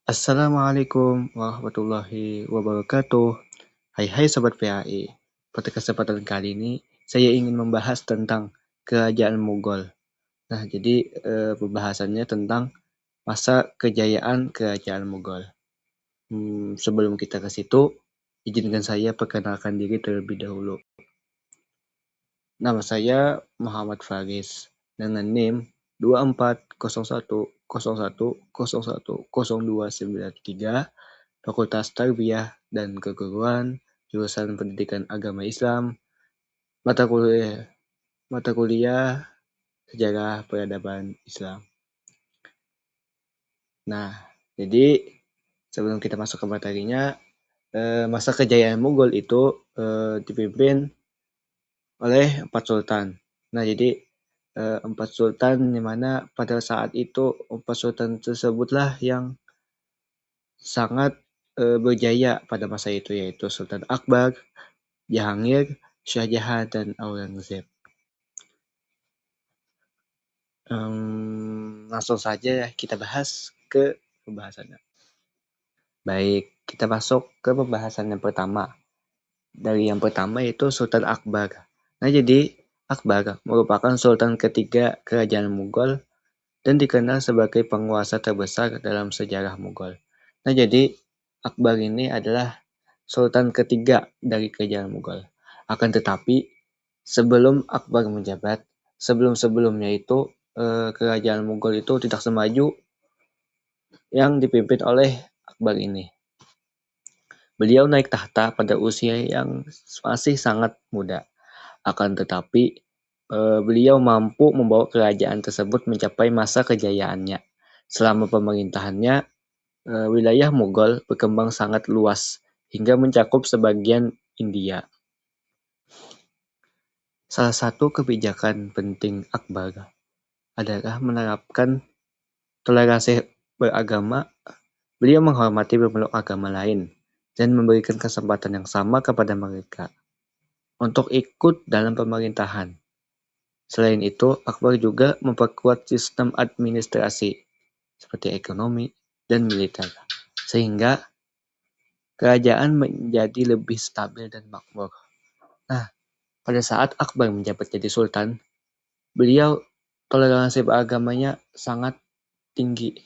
Assalamualaikum warahmatullahi wabarakatuh. Hai Sobat PAI. Pada kesempatan kali ini, saya ingin membahas tentang Kerajaan Mughal. Nah, jadi pembahasannya tentang masa kejayaan Kerajaan Mughal. Sebelum kita ke situ, izinkan saya perkenalkan diri terlebih dahulu. Nama saya Muhammad Faris dengan NIM 240101010293, Fakultas Tarbiyah dan Keguruan, jurusan Pendidikan Agama Islam, mata kuliah Sejarah Peradaban Islam. Nah, jadi sebelum kita masuk ke materinya, masa kejayaan Mughal itu dipimpin oleh 4 sultan. Nah, jadi 4 sultan di mana pada saat itu 4 sultan tersebutlah yang sangat berjaya pada masa itu, yaitu Sultan Akbar, Jahangir, Shah Jahan, dan Aurangzeb. Langsung saja kita bahas ke pembahasannya. Baik, kita masuk ke pembahasan yang pertama. Dari yang pertama yaitu Sultan Akbar. Nah, jadi Akbar merupakan sultan ketiga kerajaan Mughal dan dikenal sebagai penguasa terbesar dalam sejarah Mughal. Nah, jadi Akbar ini adalah sultan ketiga dari kerajaan Mughal. Akan tetapi, sebelum Akbar menjabat, sebelum-sebelumnya itu kerajaan Mughal itu tidak semaju yang dipimpin oleh Akbar ini. Beliau naik tahta pada usia yang masih sangat muda. Akan tetapi, beliau mampu membawa kerajaan tersebut mencapai masa kejayaannya. Selama pemerintahannya, wilayah Mughal berkembang sangat luas hingga mencakup sebagian India. Salah satu kebijakan penting Akbar adalah menerapkan toleransi beragama. Beliau menghormati pemeluk agama lain dan memberikan kesempatan yang sama kepada mereka untuk ikut dalam pemerintahan. Selain itu, Akbar juga memperkuat sistem administrasi seperti ekonomi dan militer, sehingga kerajaan menjadi lebih stabil dan makmur. Nah, pada saat Akbar menjabat jadi sultan, beliau toleransi beragamanya sangat tinggi.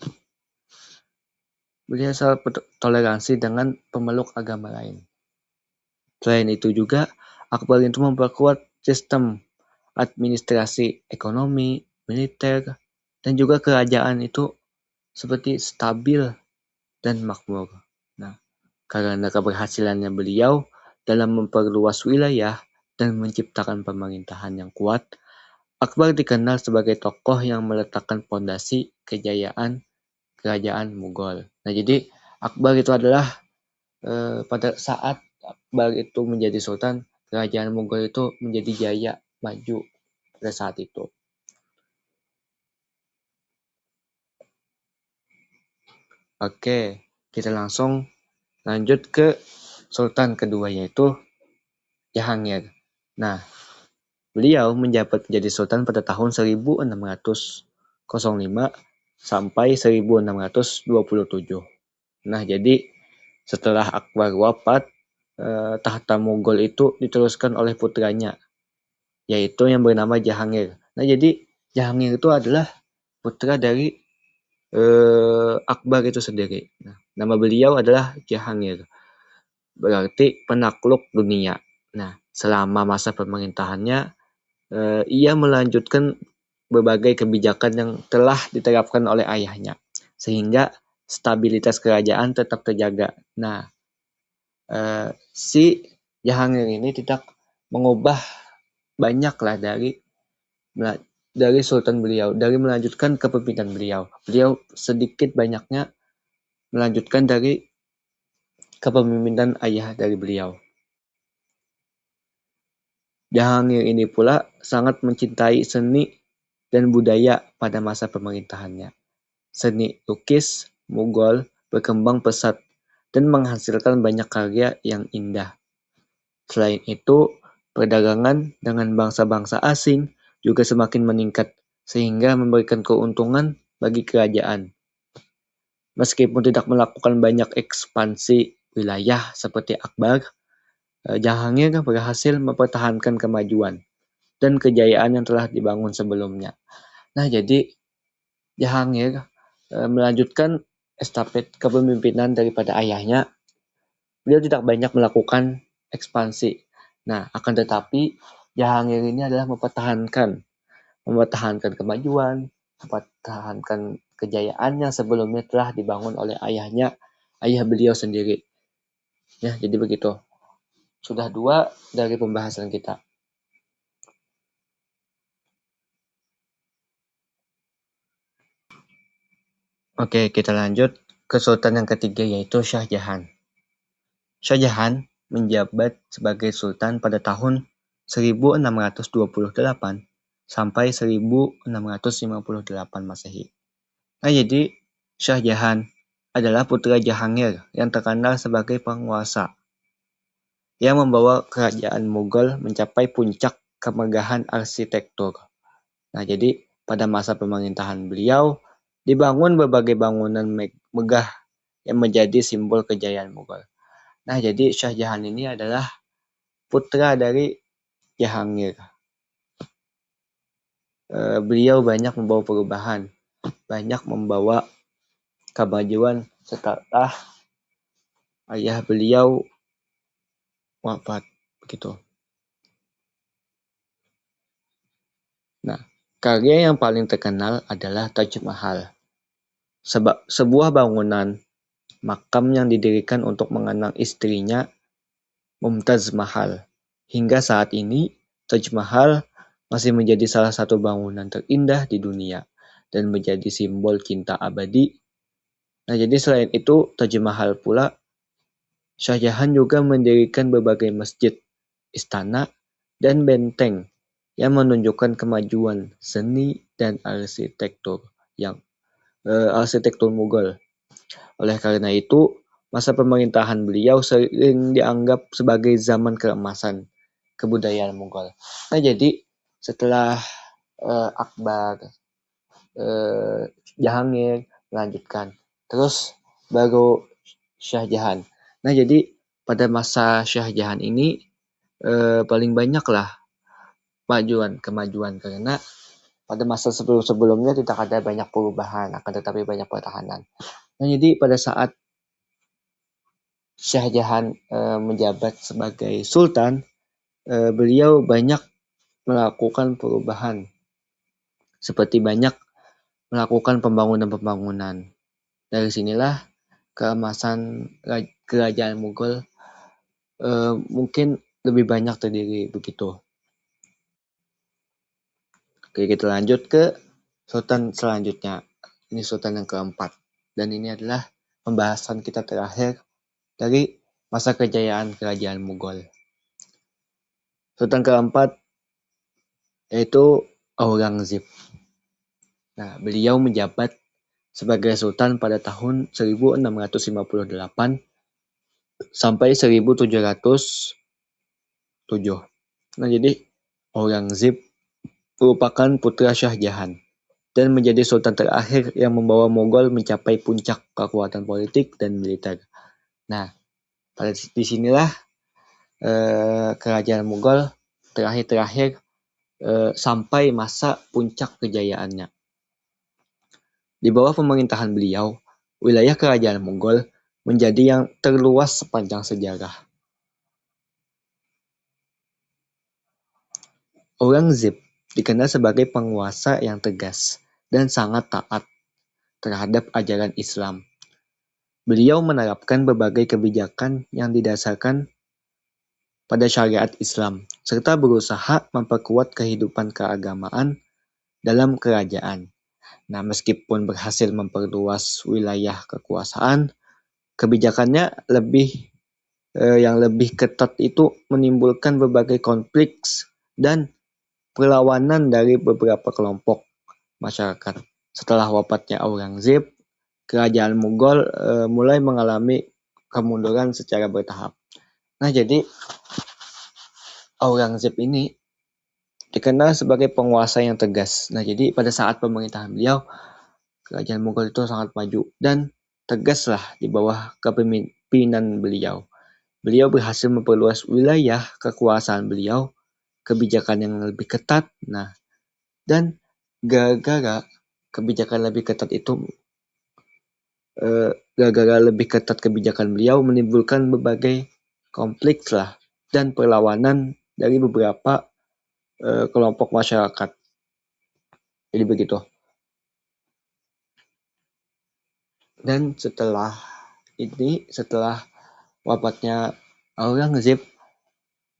Beliau selalu toleransi dengan pemeluk agama lain. Selain itu juga, Akbar itu memperkuat sistem administrasi ekonomi, militer, dan juga kerajaan itu seperti stabil dan makmur. Nah, karena keberhasilannya beliau dalam memperluas wilayah dan menciptakan pemerintahan yang kuat, Akbar dikenal sebagai tokoh yang meletakkan fondasi kejayaan kerajaan Mughal. Nah, jadi Akbar itu adalah pada saat Akbar itu menjadi sultan, kerajaan Mughal itu menjadi jaya maju pada saat itu. Oke, kita langsung lanjut ke sultan kedua yaitu Jahangir. Nah, beliau menjabat menjadi sultan pada tahun 1605 sampai 1627. Nah, jadi setelah Akbar wafat, tahta Mughal itu diteruskan oleh putranya, yaitu yang bernama Jahangir. Nah, jadi Jahangir itu adalah putra dari Akbar itu sendiri. Nah, nama beliau adalah Jahangir, berarti penakluk dunia. Nah, selama masa pemerintahannya, ia melanjutkan berbagai kebijakan yang telah diterapkan oleh ayahnya, sehingga stabilitas kerajaan tetap terjaga. Nah, si Jahangir ini tidak mengubah banyaklah dari sultan beliau, dari melanjutkan kepemimpinan beliau. Beliau sedikit banyaknya melanjutkan dari kepemimpinan ayah dari beliau. Jahangir ini pula sangat mencintai seni dan budaya pada masa pemerintahannya. Seni lukis Mughal berkembang pesat dan menghasilkan banyak karya yang indah. Selain itu, perdagangan dengan bangsa-bangsa asing juga semakin meningkat, sehingga memberikan keuntungan bagi kerajaan. Meskipun tidak melakukan banyak ekspansi wilayah seperti Akbar, Jahangir berhasil mempertahankan kemajuan dan kejayaan yang telah dibangun sebelumnya. Nah, jadi Jahangir melanjutkan estafet kepemimpinan daripada ayahnya. Beliau tidak banyak melakukan ekspansi. Nah, akan tetapi Jahangir ini adalah mempertahankan kemajuan, mempertahankan kejayaan yang sebelumnya telah dibangun oleh ayah beliau sendiri. Ya, jadi begitu. Sudah 2 dari pembahasan kita. Oke, kita lanjut ke sultan yang ketiga, yaitu Shah Jahan. Shah Jahan menjabat sebagai sultan pada tahun 1628 sampai 1658 Masehi. Nah, jadi Shah Jahan adalah putra Jahangir yang terkenal sebagai penguasa yang membawa kerajaan Mughal mencapai puncak kemegahan arsitektur. Nah, jadi pada masa pemerintahan beliau dibangun berbagai bangunan megah yang menjadi simbol kejayaan Mughal. Nah, jadi Shah Jahan ini adalah putra dari Jahangir. Beliau banyak membawa perubahan, banyak membawa kemajuan setelah ayah beliau wafat, begitu. Nah, karya yang paling terkenal adalah Taj Mahal. Sebuah bangunan makam yang didirikan untuk mengenang istrinya Mumtaz Mahal. Hingga saat ini, Taj Mahal masih menjadi salah satu bangunan terindah di dunia dan menjadi simbol cinta abadi. Nah, jadi selain itu, Taj Mahal pula, Shah Jahan juga mendirikan berbagai masjid, istana, dan benteng yang menunjukkan kemajuan seni dan arsitektur Mughal. Oleh karena itu, masa pemerintahan beliau sering dianggap sebagai zaman keemasan kebudayaan Mughal. Nah, jadi setelah Akbar, Jahangir melanjutkan, terus baru Shah Jahan. Nah, jadi pada masa Shah Jahan ini paling banyak lah kemajuan karena pada masa sebelumnya tidak ada banyak perubahan, akan tetapi banyak pertahanan. Nah, jadi pada saat Shah Jahan menjabat sebagai sultan, beliau banyak melakukan perubahan, seperti banyak melakukan pembangunan-pembangunan. Dari sinilah keemasan kerajaan Mughal mungkin lebih banyak terdiri begitu. Oke, kita lanjut ke sultan selanjutnya. Ini sultan yang keempat. Dan ini adalah pembahasan kita terakhir dari masa kejayaan kerajaan Mughal. Sultan keempat yaitu Aurangzeb. Nah, beliau menjabat sebagai sultan pada tahun 1658 sampai 1707. Nah, jadi Aurangzeb merupakan putra Shah Jahan dan menjadi sultan terakhir yang membawa Mughal mencapai puncak kekuatan politik dan militer. Nah, pada disinilah kerajaan Mughal terakhir sampai masa puncak kejayaannya. Di bawah pemerintahan beliau, wilayah kerajaan Mughal menjadi yang terluas sepanjang sejarah. Aurangzeb dikenal sebagai penguasa yang tegas dan sangat taat terhadap ajaran Islam. Beliau menerapkan berbagai kebijakan yang didasarkan pada syariat Islam, serta berusaha memperkuat kehidupan keagamaan dalam kerajaan. Nah, meskipun berhasil memperluas wilayah kekuasaan, kebijakannya yang lebih ketat itu menimbulkan berbagai konflik dan perlawanan dari beberapa kelompok masyarakat. Setelah wafatnya Aurangzeb, kerajaan Mughal mulai mengalami kemunduran secara bertahap. Nah, jadi Aurangzeb ini dikenal sebagai penguasa yang tegas. Nah, jadi pada saat pemerintahan beliau, kerajaan Mughal itu sangat maju dan tegaslah di bawah kepemimpinan beliau. Beliau berhasil memperluas wilayah kekuasaan beliau, kebijakan yang lebih ketat. Nah, dan gara-gara kebijakan lebih ketat itu, gara-gara lebih ketat kebijakan beliau menimbulkan berbagai konflik lah dan perlawanan dari beberapa kelompok masyarakat. Jadi begitu. Dan setelah wafatnya Aurangzeb,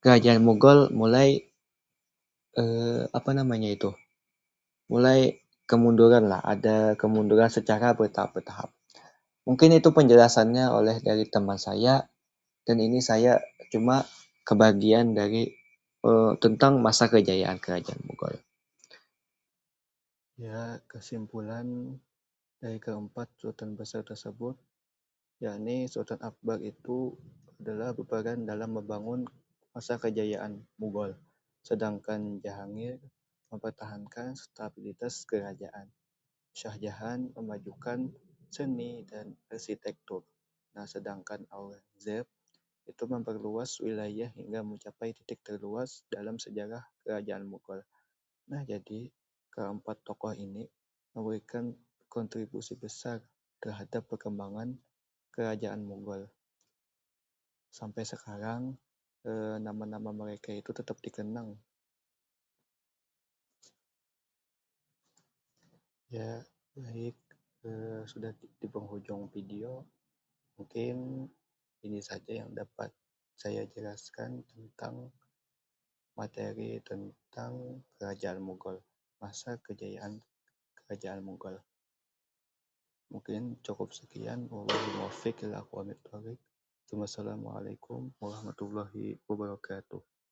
kerajaan Mughal mulai mulai kemunduran lah, ada kemunduran secara bertahap-bertahap. Mungkin itu penjelasannya oleh dari teman saya, dan ini saya cuma kebagian dari tentang masa kejayaan kerajaan Mughal. Ya, kesimpulan dari keempat sultan besar tersebut, yakni Sultan Akbar itu adalah berperan dalam membangun masa kejayaan Mughal, sedangkan Jahangir mempertahankan stabilitas kerajaan. Shah Jahan memajukan seni dan arsitektur. Nah, sedangkan Aurangzeb itu memperluas wilayah hingga mencapai titik terluas dalam sejarah kerajaan Mughal. Nah, jadi keempat tokoh ini memberikan kontribusi besar terhadap perkembangan kerajaan Mughal. Sampai sekarang nama-nama mereka itu tetap dikenang. Ya, baik, sudah di penghujung video. Mungkin ini saja yang dapat saya jelaskan tentang materi tentang kerajaan Mughal, masa kejayaan kerajaan Mughal. Mungkin cukup sekian. Wassalamualaikum warahmatullahi wabarakatuh.